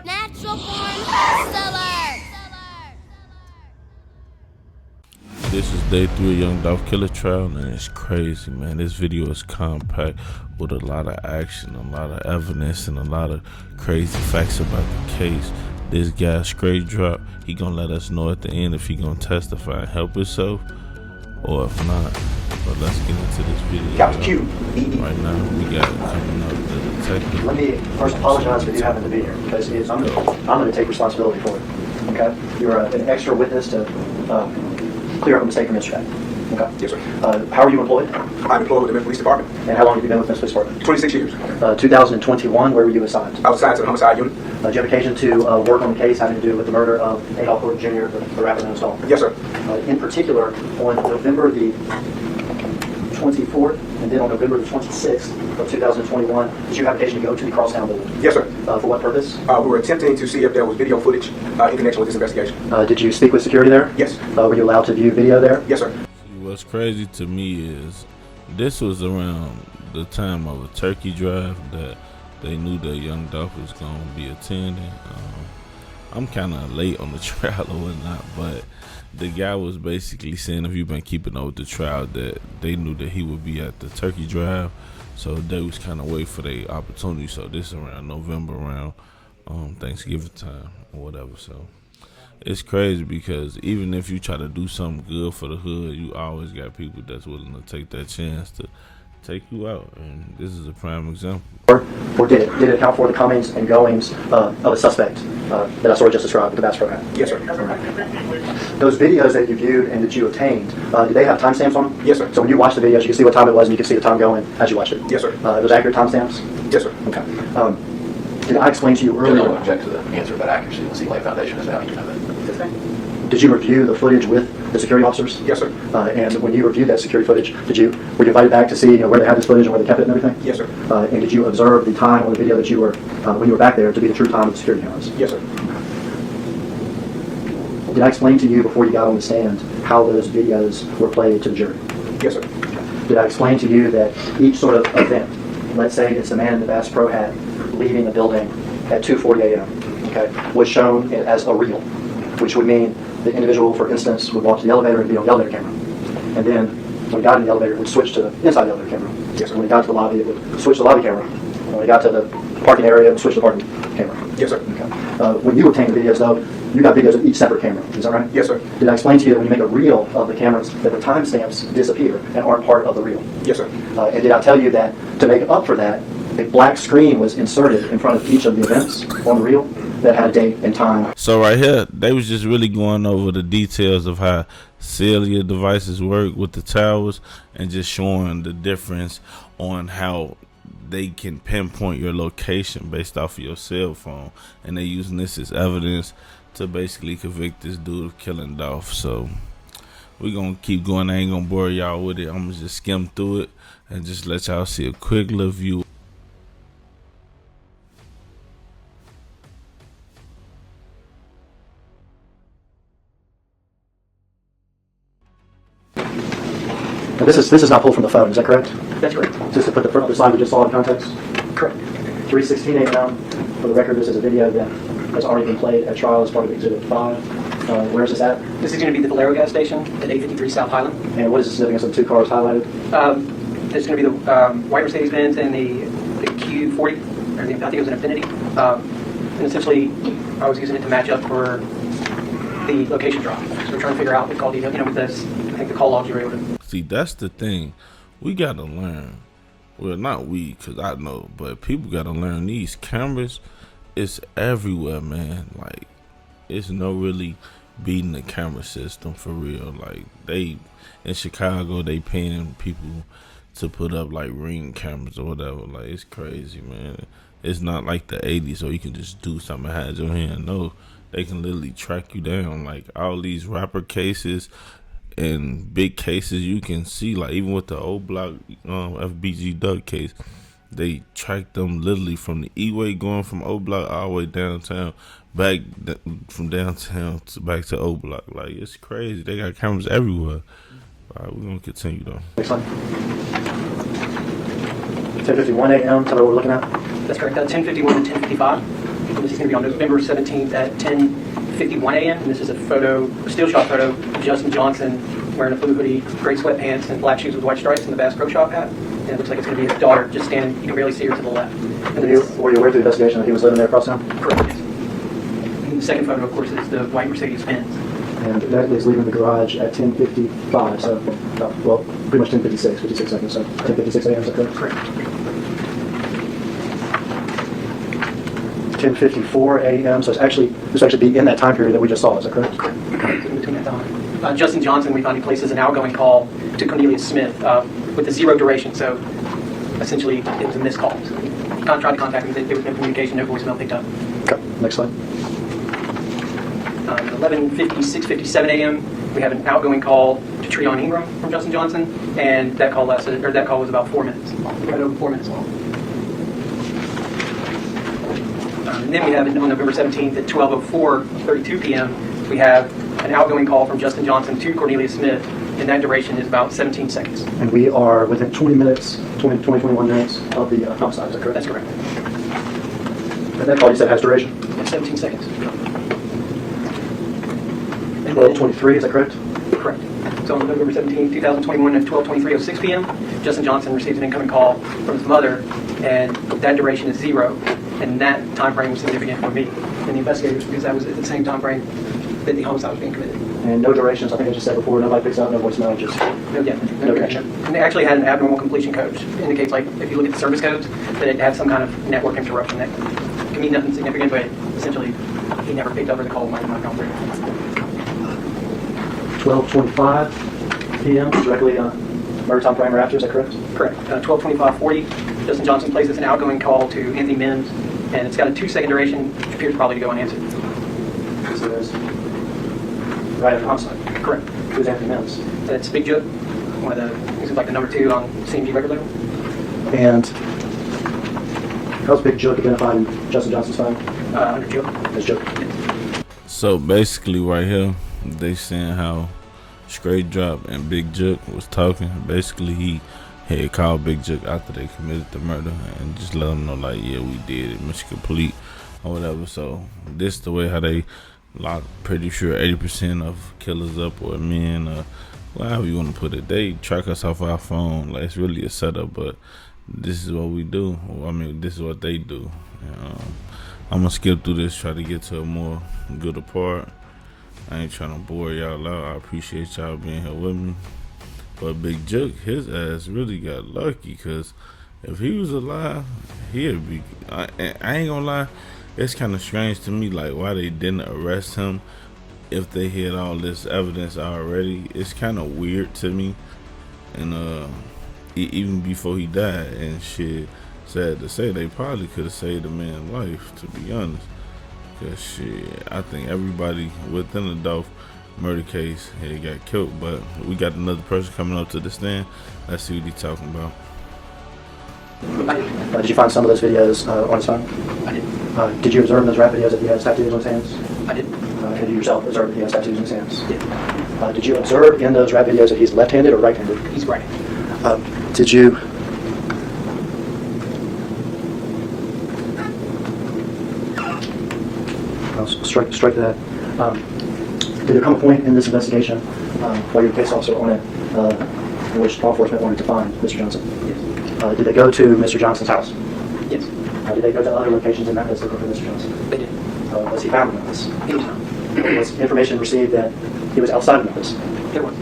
Natural born hustler. This is day 3 of Young Dolph killer trial, and it's crazy, man. This video is compact with a lot of action, a lot of evidence, and a lot of crazy facts about the case. This guy straight drop. He gonna let us know at the end if he gonna testify and help himself, or if not. But let's get into this video. Captain Q, Right now, we got coming up the detective. let me first apologize for you having to be here, because I'm going to take responsibility for it. Okay? You're an extra witness to clear up a mistake from yesterday. Okay? Yes, sir. How are you employed? I'm employed with the Memphis Police Department. And how long have you been with the Police Department? 26 years. 2021, where were you assigned? I was assigned to the homicide unit. Did you have occasion to work on the case having to do with the murder of Adolph Gordon Jr., the rapper known as Dolph? Yes, sir. In particular, on November the 24th and then on November the 26th of 2021, did you have occasion to go to the Crosstown building? Yes, sir. For what purpose? We were attempting to see if there was video footage in connection with this investigation. Did you speak with security there? Yes. Were you allowed to view video there? Yes, sir. What's crazy to me is this was around the time of a turkey drive that they knew that Young Dolph was going to be attending. I'm kind of late on the trial or whatnot, but the guy was basically saying if you've been keeping up with the trial that they knew that he would be at the turkey drive, so they was kind of waiting for their opportunity. So this around November, around Thanksgiving time or whatever. So it's crazy because even if you try to do something good for the hood, you always got people that's willing to take that chance to take you out, and this is a prime example. Or did it account for the comings and goings of a suspect that I sort of just described with the BAS program? Yes, sir. Those videos that you viewed and that you obtained, did they have timestamps on them? Yes, sir. So when you watched the videos, you could see what time it was and you could see the time going as you watched it? Yes, sir. Those accurate timestamps? Yes, sir. Okay. Did I explain to you I earlier? don't object to the answer about accuracy. The CLA Foundation is now, you know that. Did you review the footage with the security officers? Yes, sir. And when you reviewed that security footage, were you invited back to see where they had this footage and where they kept it and everything? Yes, sir. And did you observe the time on the video that you were, when you were back there, to be the true time of the security cameras? Yes, sir. Did I explain to you before you got on the stand how those videos were played to the jury? Yes, sir. Did I explain to you that each sort of event, let's say it's a man in the Bass Pro hat leaving the building at 2:40 a.m., okay, was shown as a reel, which would mean the individual, for instance, would walk to the elevator and be on the elevator camera. And then when he got in the elevator, it would switch to the inside the elevator camera. Yes, sir. When he got to the lobby, it would switch to the lobby camera. And when he got to the parking area, it would switch to the parking camera. Yes, sir. Okay. When you obtained the videos, though, you got videos of each separate camera. Is that right? Yes, sir. Did I explain to you that when you make a reel of the cameras, that the timestamps disappear and aren't part of the reel? Yes, sir. And did I tell you that to make up for that, a black screen was inserted in front of each of the events on the reel that had a date and time? So right here, they was just really going over the details of how cellular devices work with the towers and just showing the difference on how they can pinpoint your location based off of your cell phone. And they using this as evidence to basically convict this dude of killing Dolph. So we're going to keep going. I ain't going to bore y'all with it. I'm going to just skim through it and just let y'all see a quick little view. Now, this is not pulled from the phone, is that correct? That's correct. Just to put the front of the slide we just saw in context? Correct. 3:16 a.m. For the record, this is a video that has already been played at trial as part of Exhibit 5. Where is this at? This is going to be the Valero gas station at 853 South Highland. And what is the significance of the two cars highlighted? This is going to be the white Mercedes-Benz and the Q40, or I think it was an Infiniti. And essentially, I was using it to match up for the location drop. So we're trying to figure out the call detail. With this, I think the call logs you were able to. See, that's the thing. We got to learn. Well, not we, because I know, but people got to learn these cameras. It's everywhere, man. Like, it's no really beating the camera system for real. Like, they, in Chicago, they paying people to put up, like, Ring cameras or whatever. Like, it's crazy, man. It's not like the 80s, so you can just do something and hide your hand. No, they can literally track you down. Like, all these rapper cases and big cases, you can see, like, even with the old block FBG Doug case, they tracked them literally from the E-way going from O Block all the way downtown, back from downtown to back to O Block. Like, it's crazy. They got cameras everywhere. All right, we're going to continue, though. Next slide. 10:51 a.m. Tell me what we're looking at. That's correct. 1051 and 1055. And this is going to be on November 17th at 10:51 a.m. And this is a still shot photo of Justin Johnson wearing a blue hoodie, gray sweatpants, and black shoes with white stripes and the Bass Pro Shop hat. And it looks like it's going to be his daughter just standing. You can barely see her to the left. And Were you aware through the investigation that he was living there across town? Correct. Yes. And the second photo, of course, is the white Mercedes-Benz. And that is leaving the garage at 10:55, so, well, pretty much 10:56, 56 seconds, so 10:56 a.m., is that correct? Correct. 10:54 a.m., so this would actually be in that time period that we just saw, is that correct? Correct. In between that time. Justin Johnson, we found he places an outgoing call to Cornelius Smith with a 0 duration, so essentially it was a missed call. So he tried to contact him, there was no communication, no voicemail picked up. Okay, next slide. 11:56, 57 a.m. we have an outgoing call to Treon Ingram from Justin Johnson, and that call was about 4 minutes, right over 4 minutes long. And then we have on November 17th at 12:04, 32 p.m. we have an outgoing call from Justin Johnson to Cornelius Smith, and that duration is about 17 seconds. And we are within 21 minutes of the homicide, is that correct? That's correct. And that call you said has duration? 17 seconds. 12:23, is that correct? Correct. So on November 17, 2021 at 12:23:06 p.m., Justin Johnson received an incoming call from his mother, and that duration is 0, and that time frame was significant for me and the investigators because that was at the same time frame that the homicide was being committed. And no durations, I think I just said before, nobody picks out, no voicemail, just No duration. And they actually had an abnormal completion code, which indicates, like, if you look at the service codes, that it had some kind of network interruption. That can mean nothing significant, but essentially he never picked up or the call might not come through. 12:25 p.m., directly murder time frame or after, is that correct? Correct. 12:25:40, Justin Johnson places an outgoing call to Anthony Mims, and it's got a 2-second duration, which appears probably to go unanswered. So there's right after homicide. Correct. Who's Anthony Mims? That's Big Joe, he's like the number 2 on CMG record label. And how's Big Joke identified in Justin Johnson's phone? Under Joe. As Joke. So basically, right here, they saying how Straight Drop and Big Jook was talking. Basically, he had called Big Jook after they committed the murder and just let him know, like, yeah, we did it, mission complete or whatever. So this the way how they lock, pretty sure 80% of killers up, or men, or however you want to put it. They track us off our phone. Like, it's really a setup, but this is what we do. I mean, this is what they do. I'm gonna skip through this, try to get to a more good part. I ain't trying to bore y'all out. I appreciate y'all being here with me. But Big Jook, his ass really got lucky, because if he was alive, he'd be... I ain't gonna lie, it's kind of strange to me, like, why they didn't arrest him if they had all this evidence already. It's kind of weird to me. And even before he died and shit, sad to say, they probably could have saved a man's life, to be honest. Cause shit, I think everybody within the Dolph murder case had got killed. But we got another person coming up to the stand. Let's see what he's talking about. Did you find some of those videos on his phone? I did. Did you observe in those rap videos that he has tattoos on his hands? I did. Have you yourself observed that he has tattoos on his hands? Yeah. Did you observe in those rap videos that he's left-handed or right-handed? He's right. Did you... I'll strike that. Did there come a point in this investigation while you were case officer on it in which law enforcement wanted to find Mr. Johnson? Yes. Did they go to Mr. Johnson's house? Yes. Did they go to other locations in Memphis looking for Mr. Johnson? They did. Was he found in Memphis? He was not. Was information received that he was outside of Memphis? There was.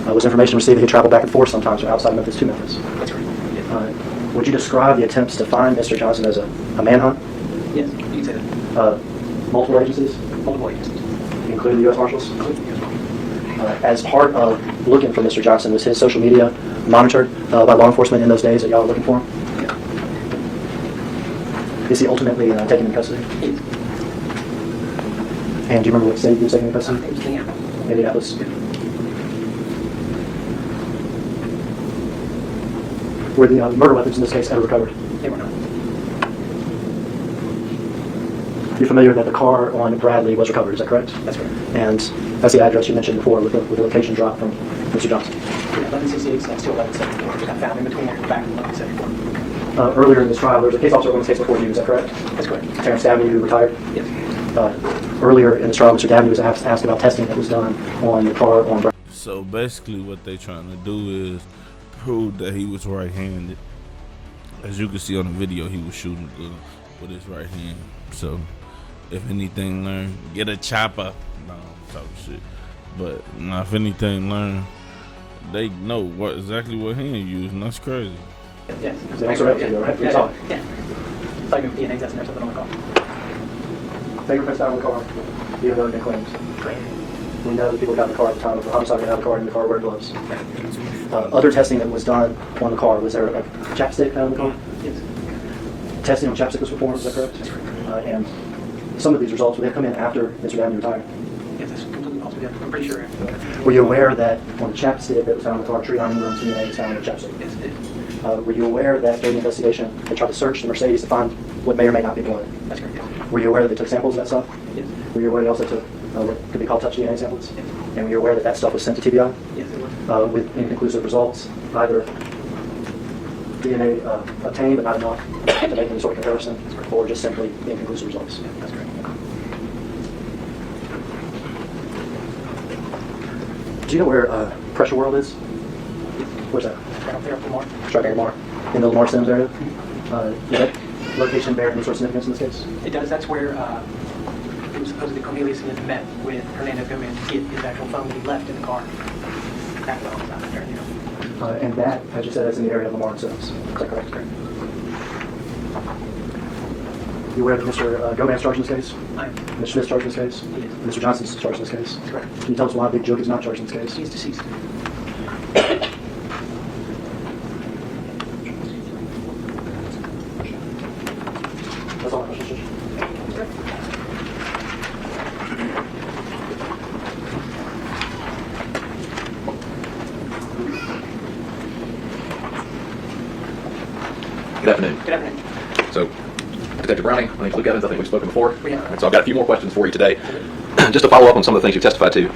Was information received that he traveled back and forth sometimes from outside Memphis to Memphis? That's right. Yes. Would you describe the attempts to find Mr. Johnson as a manhunt? Yes, you can say that. Multiple agencies, Multiple agencies. including the U.S. Marshals? Including the US Marshals. As part of looking for Mr. Johnson, was his social media monitored by law enforcement in those days that y'all were looking for him? Yeah. Is he ultimately taken into custody? Yes. And do you remember what state he was taken into custody? It was Minneapolis. Minneapolis. Were the murder weapons in this case ever recovered? They were not. You're familiar that the car on Bradley was recovered, is that correct? That's right. And that's the address you mentioned before with the location drop from Mr. Johnson. Yeah, 1168 to 1174. Just got found in between there, back in 1174. Earlier in this trial, there was a case officer on this case before you, is that correct? That's correct. Terrence Dabney, who retired? Yes. Earlier in this trial, Mr. Dabney was asked about testing that was done on the car on. So basically what they trying to do is prove that he was right-handed. As you can see on the video, he was shooting with his right hand. So if anything learned, get a chopper. No, I'm talking shit. But now if anything learned, they know exactly what hand you use, and that's crazy. Yes. They also have to, right? Yeah. It's like DNA testing or something on the car. Fingerprints out on the car, even though it claims. We know that people got in the car at the time of the homicide, got out of the car in the car wearing gloves. Other testing that was done on the car, was there a chapstick found in the car? Yes. Testing on chapstick was performed, is that correct? That's correct. And some of these results, would they come in after Mr. Dabney retired? Yes, that's completely possible. Yeah, I'm pretty sure. Were you aware that on the chapstick that was found in the car, Trion England's DNA was found in the chapstick? Yes, it is. Were you aware that during the investigation, they tried to search the Mercedes to find what may or may not be blood? That's correct. Yes. Were you aware that they took samples of that stuff? Yes. Were you aware they also took what could be called touch DNA samples? Yes. And were you aware that that stuff was sent to TBI? Yes, it was. With inconclusive results, either DNA obtained but not enough to make any sort of comparison, or just simply inconclusive results? Yeah, that's correct. Do you know where Pressure World is? Where's that? Right up there at Lamar. Strike Lamar. In the Lamar Sims area? Is that location bear any sort of significance in this case? It does. That's where it was supposedly Cornelius Smith met with Hernandez Gomez to get his actual phone that he left in the car. That was not there, you know. And that, as you said, is in the area of Lamar Sims. Is that correct? Correct. You aware that Mr. Gomez charged in this case? I am. Mr. Smith's charged in this case? He is. Mr. Johnson's charged in this case? That's correct. Can you tell us why Big Joke is not charged in this case? He's deceased. That's all my questions. Good afternoon. Good afternoon. So, Detective Browning, my name's Luke Evans. I think we've spoken before. We have. So I've got a few more questions for you today. Just to follow up on some of the things you testified to.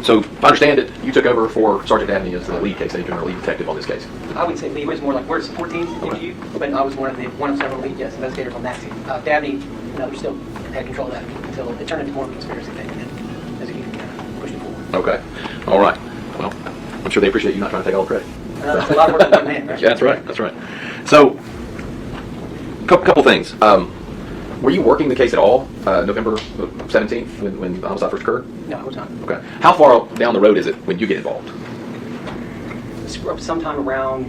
So if I understand it, you took over for Sergeant Dabney as the lead case agent or lead detective on this case. I would say he was more like we're a support team into you, but I was one of several lead investigators on that team. Dabney and others still had control of that until it turned into more of a conspiracy thing, and then as he pushed it forward. Okay. All right. Well, I'm sure they appreciate you not trying to take all the credit. It's a lot of work for one man, right? Yeah, that's right. That's right. So, couple things. Were you working the case at all November 17th when the homicide first occurred? No, I was not. Okay. How far down the road is it when you get involved? Sometime around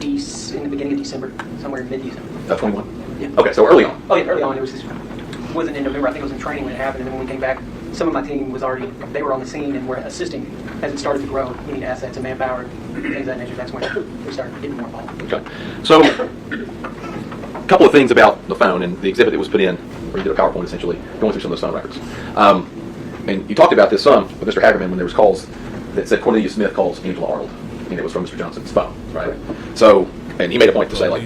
in the beginning of December, somewhere in mid-December. 21? Yeah. Okay, so early on. Oh yeah, early on. Wasn't in November. I think it was in training when it happened, and then when we came back, some of my team they were on the scene and were assisting as it started to grow. We need assets and manpower, things of that nature. That's when we started getting more involved. Okay. So, a couple of things about the phone and the exhibit that was put in, or you did a PowerPoint essentially, going through some of those phone records. And you talked about this some with Mr. Hagerman when there was calls that said Cornelius Smith calls Angela Arnold, and it was from Mr. Johnson's phone, right? So, and he made a point to say, like,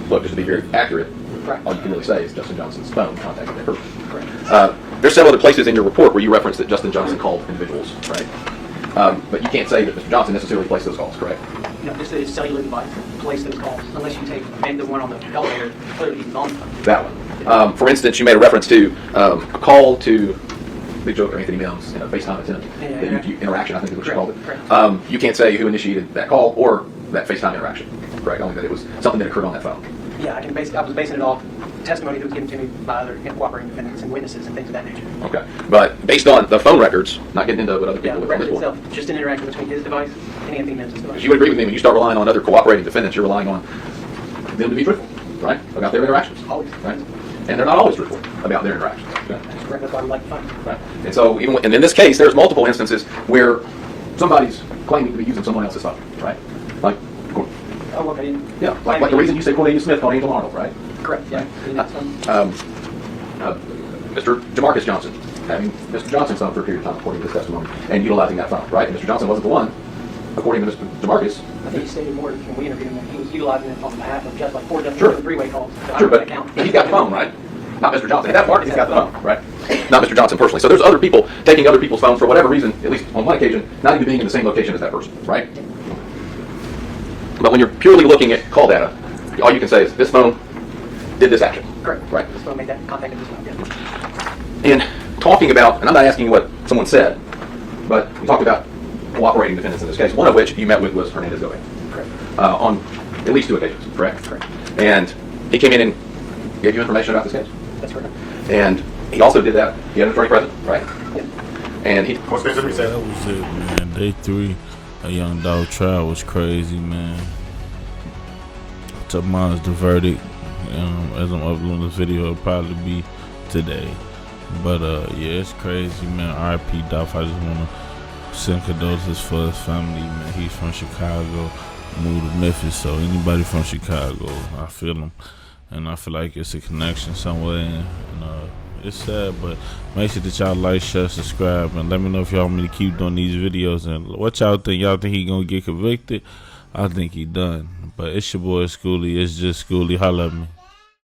look, just to be very accurate, Right. all you can really say is Justin Johnson's phone contacted that person. Correct. There's several other places in your report where you reference that Justin Johnson called individuals, right? But you can't say that Mr. Johnson necessarily placed those calls, correct? No, just a cellular device place those calls, unless you take maybe the one on the elevator, clearly he's on the phone. That one. For instance, you made a reference to a call to Big Joke or Anthony Mims in a FaceTime attempt. Interaction, I think is what you called it. Correct. You can't say who initiated that call or that FaceTime interaction, correct? Only that it was something that occurred on that phone. Yeah, I was basing it off testimony that was given to me by other cooperating defendants and witnesses and things of that nature. Okay. But based on the phone records, not getting into what other Yeah, people the with on record this board. itself, just an interaction between his device and Anthony Mims' device. Because you would agree with me, when you start relying on other cooperating defendants, you're relying on them to be truthful, right? About their interactions. Always. Right? And they're not always truthful about their interactions. Okay? That's correct. That's why we like to find. Right. And so, and in this case, there's multiple instances where somebody's claiming to be using someone else's phone, right? Like, Oh, okay. yeah, like the reason you say Cornelius Smith called Angel Arnold, right? Correct. Yeah. Mr. Jamarcus Johnson having Mr. Johnson's phone for a period of time, according to his testimony, and utilizing that phone, right? And Mr. Johnson wasn't the one, according to Mr. Jamarcus. I think he stated more when we interviewed him. He was utilizing it on behalf of just like four different Sure. three-way calls. So Sure, but count. he's got the phone, right? Not Mr. Johnson. At that part, he's got the phone, right? Not Mr. Johnson personally. So there's other people taking other people's phones for whatever reason, at least on one occasion, not even being in the same location as that person, right? But when you're purely looking at call data, all you can say is this phone did this action. Correct. Right. This phone made that contact in this phone. Yeah. And talking about, and I'm not asking you what someone said, but we talked about cooperating defendants in this case, one of which you met with was Hernandez Gobey. Correct. On at least 2 occasions, correct? Correct. And he came in and gave you information about this case? That's correct. And he also did that, he had an attorney present, right? Yeah. And he, That was it, man. Day 3 of Young Dolph trial was crazy, man. Tomorrow's the verdict. As I'm uploading this video, it'll probably be today. But yeah, it's crazy, man. R.I.P. Dolph. I just wanna send condolences for his family, man. He's from Chicago, moved to Memphis, so anybody from Chicago, I feel him, and I feel like it's a connection somewhere. And it's sad, but make sure that y'all like, share, subscribe, and let me know if y'all want me to keep doing these videos. And what y'all think? Y'all think he gonna get convicted? I think he done. But it's your boy Schoolie. It's just Schoolie. Holla at me.